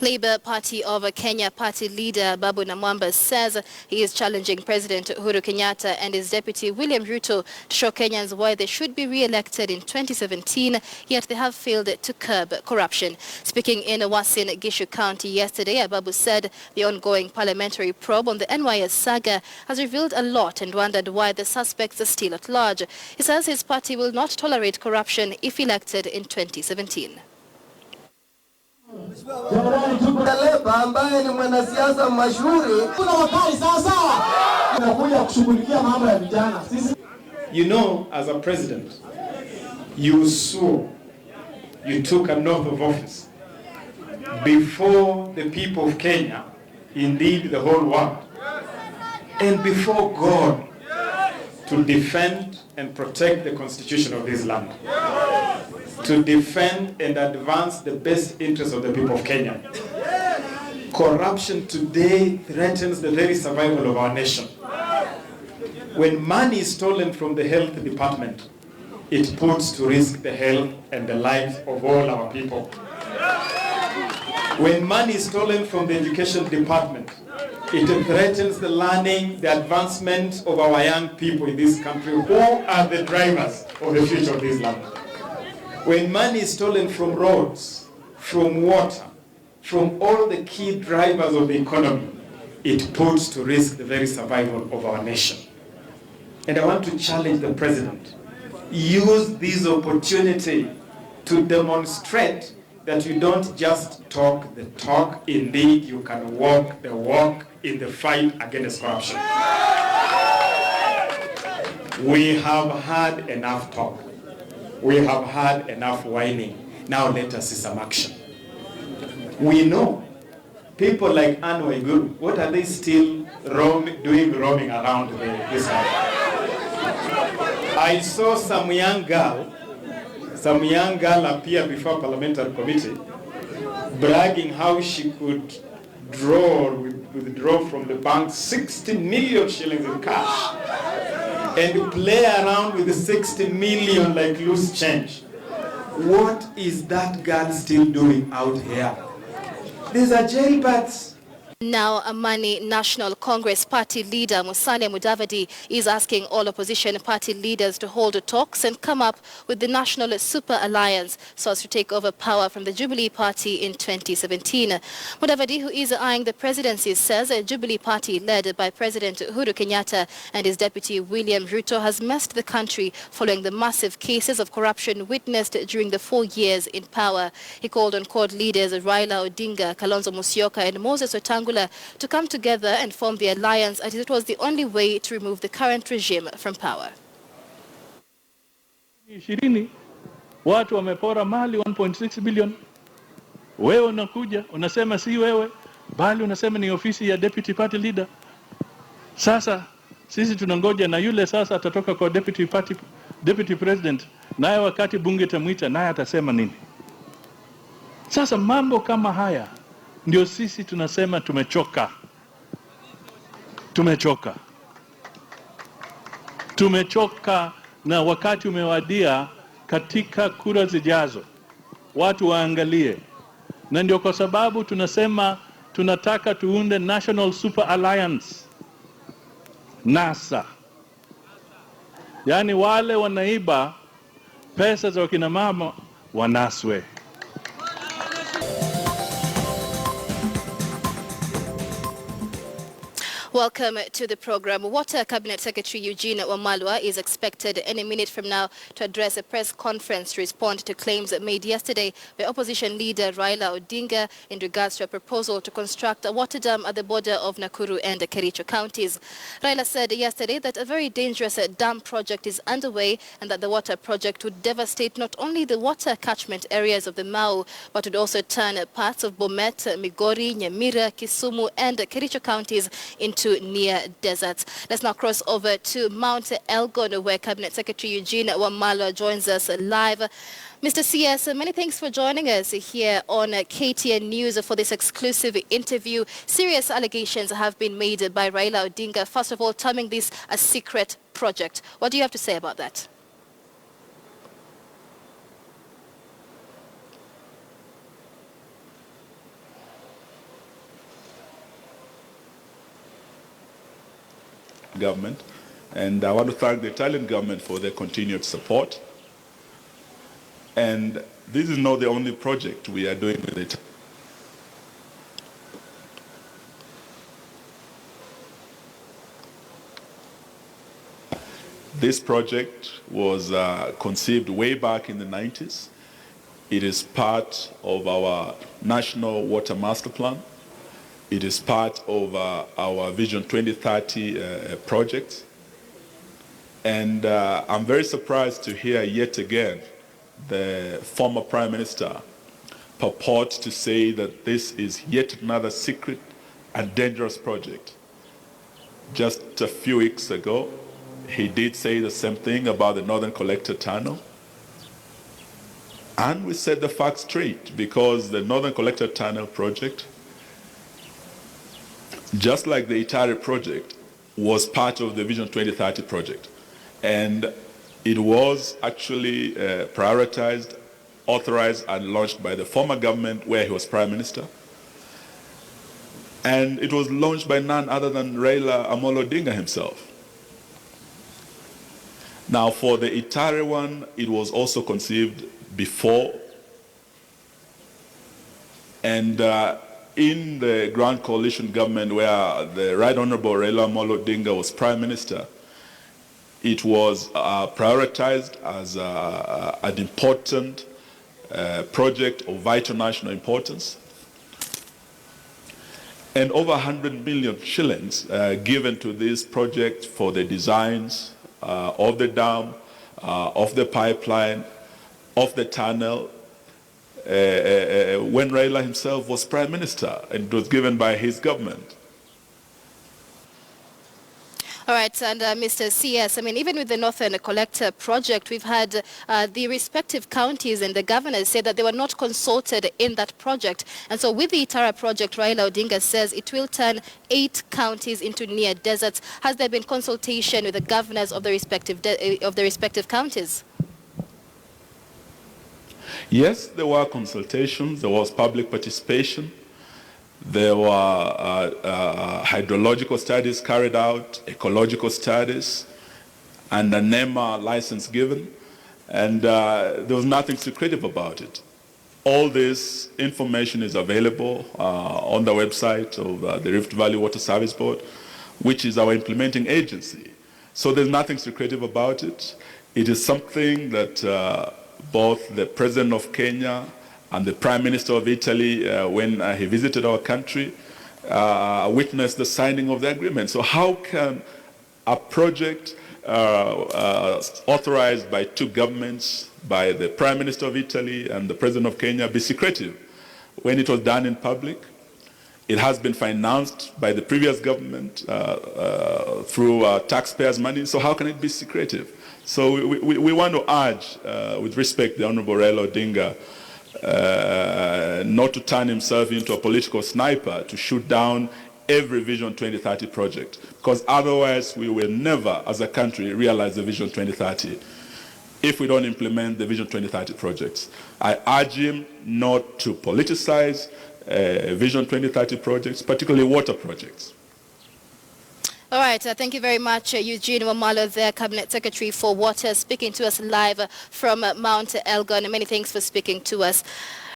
Labour Party of Kenya party leader Ababu Namwamba says he is challenging President Uhuru Kenyatta and his deputy William Ruto to show Kenyans why they should be re-elected in 2017, yet they have failed to curb corruption. Speaking in Uasin Gishu County yesterday, Ababu said the ongoing parliamentary probe on the NYS saga has revealed a lot and wondered why the suspects are still at large. He says his party will not tolerate corruption if elected in 2017. ambaye ni mwanasiasa mashuhuri kuna wakati sasa anakuja kushughulikia mambo ya vijana. You know, as a president, you swore, you took an oath of office before the people of Kenya, indeed the whole world, and before God, to defend and protect the constitution of this land, to defend and advance the best interests of the people of Kenya. Corruption today threatens the very survival of our nation. When money is stolen from the health department, it puts to risk the health and the lives of all our people. When money is stolen from the education department, it threatens the learning, the advancement of our young people in this country, who are the drivers of the future of this land. When money is stolen from roads, from water, from all the key drivers of the economy, it puts to risk the very survival of our nation. And I want to challenge the president. Use this opportunity to demonstrate that you don't just talk the talk, indeed you can walk the walk in the fight against corruption. We have had enough talk. We have had enough whining. Now let us see some action. We know people like Uhuru, what are they still roaming around this country? I saw some young girl appear before Parliamentary Committee bragging how she could withdraw from the bank 60 million shillings in cash and play around with the 60 million like loose change. What is that girl still doing out here? These are jailbirds. Now, Amani National Congress party leader Musalia Mudavadi is asking all opposition party leaders to hold talks and come up with the National Super Alliance so as to take over power from the Jubilee Party in 2017. Mudavadi, who is eyeing the presidency, says a Jubilee Party led by President Uhuru Kenyatta and his deputy William Ruto has messed the country following the massive cases of corruption witnessed during the 4 years in power. He called on court leaders Raila Odinga, Kalonzo Musyoka and Moses Wetangula to come together and form the alliance, as it was the only way to remove the current regime from power. 20 watu wamepora mali 1.6 billion. Wewe unakuja unasema si wewe, bali unasema ni ofisi ya deputy party leader. Sasa sisi tunangoja na yule sasa atatoka kwa deputy president, naye wakati bunge tamuita naye atasema nini? Sasa mambo kama haya ndio sisi tunasema tumechoka. Tumechoka na wakati umewadia katika kura zijazo. Watu waangalie. Na ndio kwa sababu tunasema tunataka tuunde National Super Alliance. NASA. Yaani wale wanaiba pesa za wakina mama wanaswe. Welcome to the program. Water Cabinet Secretary Eugene Wamalwa is expected any minute from now to address a press conference to respond to claims made yesterday by opposition leader Raila Odinga in regards to a proposal to construct a water dam at the border of Nakuru and Kericho counties. Raila said yesterday that a very dangerous dam project is underway and that the water project would devastate not only the water catchment areas of the Mau, but would also turn parts of Bomet, Migori, Nyamira, Kisumu and Kericho counties into near deserts. Let's now cross over to Mount Elgon, where Cabinet Secretary Eugene Wamalwa joins us live. Mr. CS, many thanks for joining us here on KTN News for this exclusive interview. Serious allegations have been made by Raila Odinga, first of all terming this a secret project. What do you have to say about that? government. And I want to thank the Italian government for their continued support. And this is not the only project we are doing with it. This project was conceived way back in the 90s. It is part of our National Water Master Plan. It is part of our Vision 2030 project. And I'm very surprised to hear yet again the former Prime Minister purport to say that this is yet another secret and dangerous project. Just a few weeks ago, he did say the same thing about the Northern Collector Tunnel. And we set the facts straight, because the Northern Collector Tunnel project, just like the Itare project, was part of the Vision 2030 project. And it was actually prioritized, authorized, and launched by the former government where he was Prime Minister. And it was launched by none other than Raila Amolo Odinga himself. Now, for the Itare one, it was also conceived before. And in the Grand Coalition government, where the Right Honorable Raila Amolo Odinga was Prime Minister, it was prioritized as an important project of vital national importance. And over 100 million shillings given to this project for the designs of the dam, of the pipeline, of the tunnel, when Raila himself was Prime Minister, and it was given by his government. All right, and Mr. CS, I mean, even with the Northern Collector project, we've had the respective counties and the governors say that they were not consulted in that project. And so with the Itara project, Raila Odinga says it will turn 8 counties into near deserts. Has there been consultation with the governors of the respective counties? Yes, there were consultations, there was public participation. There were hydrological studies carried out, ecological studies, and a NEMA license given. And there was nothing secretive about it. All this information is available on the website of the Rift Valley Water Service Board, which is our implementing agency. So there's nothing secretive about it. It is something that both the President of Kenya and the Prime Minister of Italy, when he visited our country, witnessed the signing of the agreement. So how can a project authorized by 2 governments, by the Prime Minister of Italy and the President of Kenya, be secretive when it was done in public? It has been financed by the previous government through taxpayers' money, so how can it be secretive? So we want to urge, with respect, the Honorable Raila Odinga, not to turn himself into a political sniper to shoot down every Vision 2030 project, because otherwise we will never, as a country, realize the Vision 2030 if we don't implement the Vision 2030 projects. I urge him not to politicize Vision 2030 projects, particularly water projects. All right, thank you very much, Eugene Wamalwa, the Cabinet Secretary for Water, speaking to us live from Mount Elgon. Many thanks for speaking to us.